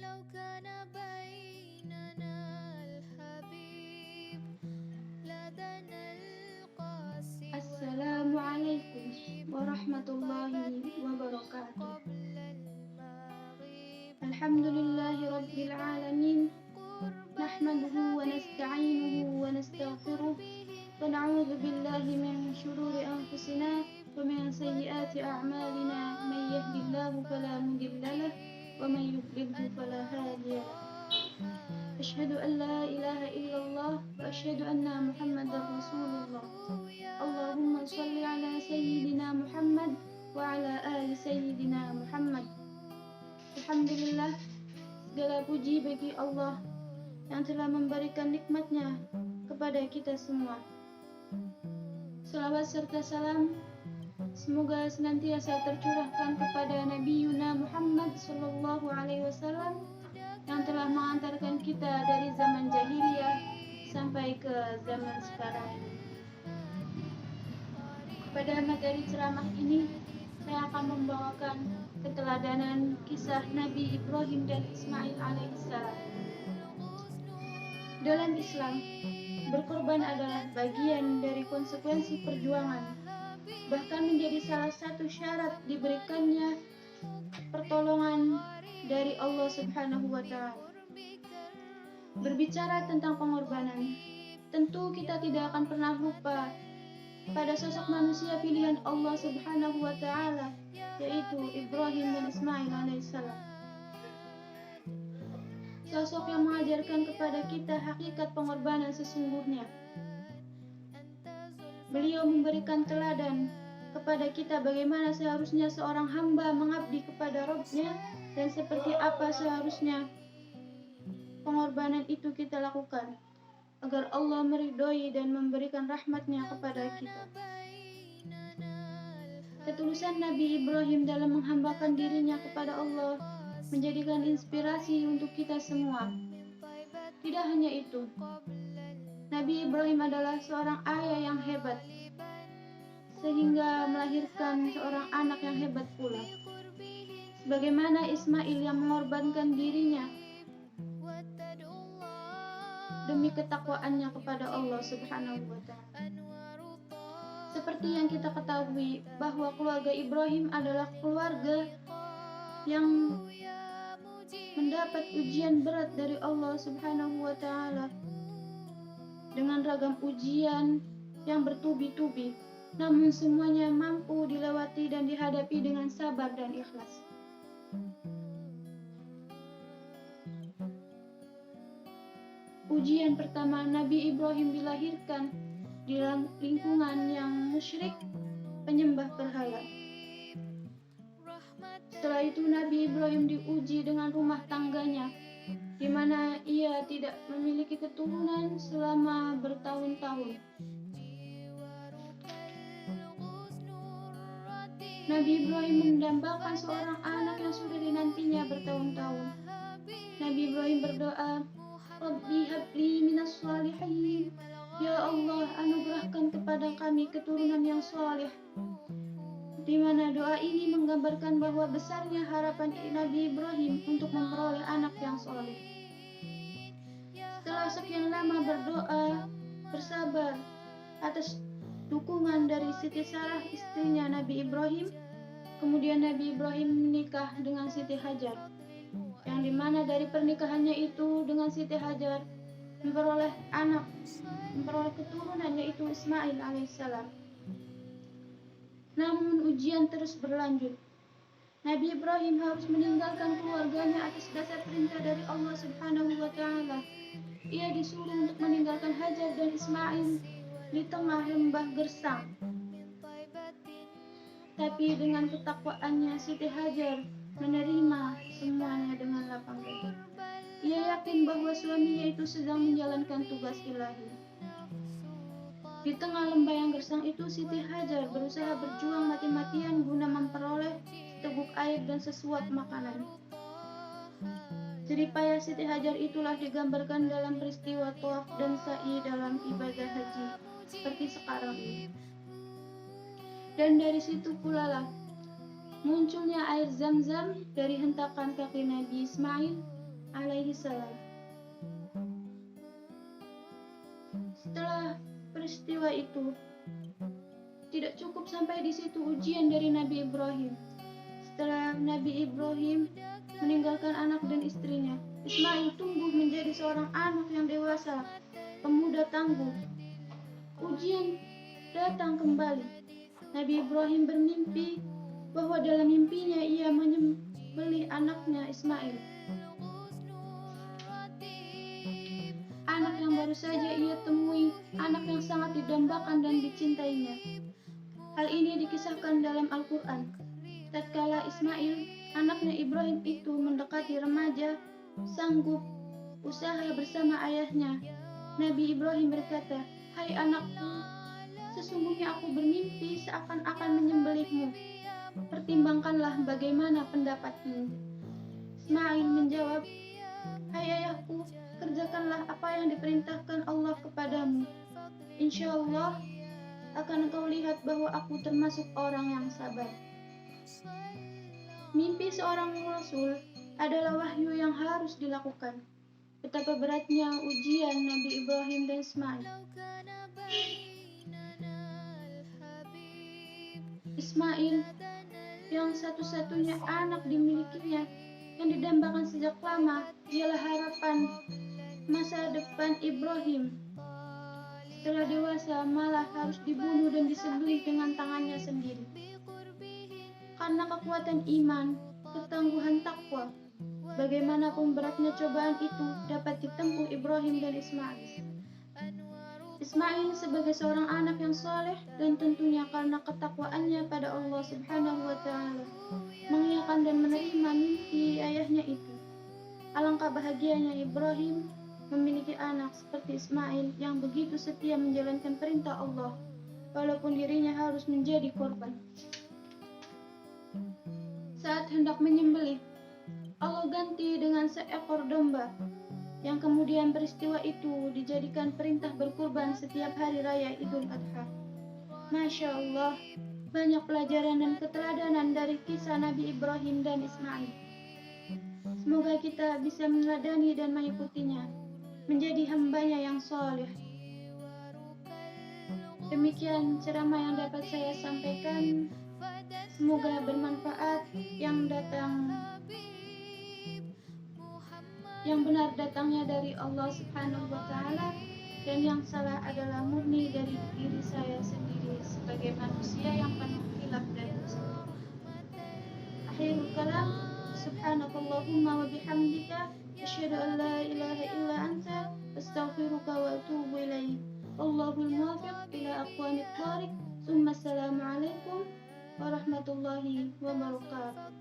لو كان بيننا الحبيب لدنا القاسي Assalamualaikum warahmatullahi wabarakatuh. قبل المغيب Alhamdulillahi rabbil alamin. Nahmaduhu wa nasta'inuhu wa nastaghfiruh wa na'udzu billahi min shururi anfusina wa min sayyiati a'malina. May yahdihillahu fala mudilla lahu wa may yudlilhu fala hadiya lahu. Asyhadu an la ilaha illallah wa asyhadu anna Muhammadar Rasulullah. Allahumma shalli ala sayyidina Muhammad wa ala ali sayyidina Muhammad. Alhamdulillah, segala puji bagi Allah yang telah memberikan nikmatnya kepada kita semua. Salawat serta salam semoga senantiasa tercurahkan kepada Nabi Yuna Muhammad sallallahu alaihi wasallam yang telah mengantarkan kita dari zaman jahiliyah sampai ke zaman sekarang ini. Pada materi ceramah ini, saya akan membawakan keteladanan kisah Nabi Ibrahim dan Ismail alaihissalam. Dalam Islam, berkorban adalah bagian dari konsekuensi perjuangan, bahkan menjadi salah satu syarat diberikannya pertolongan dari Allah Subhanahu wa Ta'ala. Berbicara tentang pengorbanan, tentu kita tidak akan pernah lupa pada sosok manusia pilihan Allah Subhanahu wa Ta'ala, yaitu Ibrahim dan Ismail alaihissalam. Sosok yang mengajarkan kepada kita hakikat pengorbanan sesungguhnya. Beliau memberikan teladan kepada kita bagaimana seharusnya seorang hamba mengabdi kepada Rabb-Nya dan seperti apa seharusnya pengorbanan itu kita lakukan agar Allah meridhoi dan memberikan rahmat-Nya kepada kita. Ketulusan Nabi Ibrahim dalam menghambakan dirinya kepada Allah menjadikan inspirasi untuk kita semua. Tidak hanya itu, Nabi Ibrahim adalah seorang ayah yang hebat, sehingga melahirkan seorang anak yang hebat pula. Sebagaimana Ismail yang mengorbankan dirinya demi ketakwaannya kepada Allah Subhanahu wa Ta'ala. Seperti yang kita ketahui bahwa keluarga Ibrahim adalah keluarga yang mendapat ujian berat dari Allah Subhanahu wa Ta'ala dengan ragam ujian yang bertubi-tubi, namun semuanya mampu dilewati dan dihadapi dengan sabar dan ikhlas. Ujian pertama, Nabi Ibrahim dilahirkan di lingkungan yang musyrik, penyembah berhala. Setelah itu Nabi Ibrahim diuji dengan rumah tangganya, di mana ia tidak memiliki keturunan selama bertahun-tahun. Nabi Ibrahim mendambakan seorang anak yang sudah dinantinya bertahun-tahun. Nabi Ibrahim berdoa, Rabbi habli minas shalihin. Ya Allah, anugerahkan kepada kami keturunan yang saleh. Di mana doa ini menggambarkan bahwa besarnya harapan Nabi Ibrahim untuk memperoleh anak yang saleh. Setelah sekian lama berdoa, bersabar atas dukungan dari Siti Sarah, istrinya Nabi Ibrahim, kemudian Nabi Ibrahim menikah dengan Siti Hajar, yang dimana dari pernikahannya itu dengan Siti Hajar memperoleh keturunan yaitu Ismail alaihissalam. Namun ujian terus berlanjut. Nabi Ibrahim harus meninggalkan keluarganya atas dasar perintah dari Allah Subhanahu wa Ta'ala. Ia disuruh untuk meninggalkan Hajar dan Ismail di tengah lembah gersang. Tapi dengan ketakwaannya, Siti Hajar menerima semuanya dengan lapang dada. Ia yakin bahwa suaminya itu sedang menjalankan tugas ilahi. Di tengah lembah yang gersang itu, Siti Hajar berusaha berjuang mati-matian guna memperoleh seteguk air dan sesuap makanan. Jerih payah Siti Hajar itulah digambarkan dalam peristiwa tawaf dan sa'i dalam ibadah haji seperti sekarang ini. Dan dari situ pula munculnya air Zam-Zam dari hentakan kaki Nabi Ismail alaihi salam. Setelah peristiwa itu, tidak cukup sampai di situ ujian dari Nabi Ibrahim. Setelah Nabi Ibrahim meninggalkan anak dan istrinya, Ismail tumbuh menjadi seorang anak yang dewasa, pemuda tangguh. Ujian datang kembali. Nabi Ibrahim bermimpi bahwa dalam mimpinya ia menyembelih anaknya Ismail, anak yang baru saja ia temui, anak yang sangat didambakan dan dicintainya. Hal ini dikisahkan dalam Al-Quran. Tatkala Ismail, anaknya Ibrahim itu mendekati remaja, sanggup usaha bersama ayahnya, Nabi Ibrahim berkata, "Hai anakku, sesungguhnya aku bermimpi seakan-akan menyembelihmu. Pertimbangkanlah bagaimana pendapatmu." Ismail menjawab, "Hai ayahku, kerjakanlah apa yang diperintahkan Allah kepadamu. Insya Allah akan engkau lihat bahwa aku termasuk orang yang sabar." Mimpi seorang Rasul adalah wahyu yang harus dilakukan. Betapa beratnya ujian Nabi Ibrahim dan Ismail. Ismail yang satu-satunya anak dimilikinya, yang didambakan sejak lama, ialah harapan masa depan Ibrahim. Setelah dewasa malah harus dibunuh dan disembelih dengan tangannya sendiri. Karena kekuatan iman, ketangguhan takwa, bagaimanapun beratnya cobaan itu dapat ditempuh Ibrahim dan Ismail. Ismail sebagai seorang anak yang soleh dan tentunya karena ketakwaannya pada Allah Subhanahu wa Ta'ala, mengiyakan dan menerima mimpi ayahnya itu. Alangkah bahagianya Ibrahim memiliki anak seperti Ismail yang begitu setia menjalankan perintah Allah, walaupun dirinya harus menjadi korban. Saat hendak menyembelih, Allah ganti dengan seekor domba, yang kemudian peristiwa itu dijadikan perintah berkurban setiap hari raya Idul Adha. Masya Allah, banyak pelajaran dan keteladanan dari kisah Nabi Ibrahim dan Ismail. Semoga kita bisa meneladani dan mengikutinya, menjadi hambanya yang soleh. Demikian ceramah yang dapat saya sampaikan. Semoga bermanfaat. Yang benar datangnya dari Allah Subhanahu wa Ta'ala, dan yang salah adalah murni dari diri saya sendiri sebagai manusia yang penuh khilaf dan dosa. Akhirul kalam, subhanakallahumma wa bihamdika, asyhadu an la ilaha illa anta, astaghfiruka wa atubu ilaik. Wallahul muwaffiq ila aqwamit thariq. Assalamualaikum warahmatullahi wabarakatuh.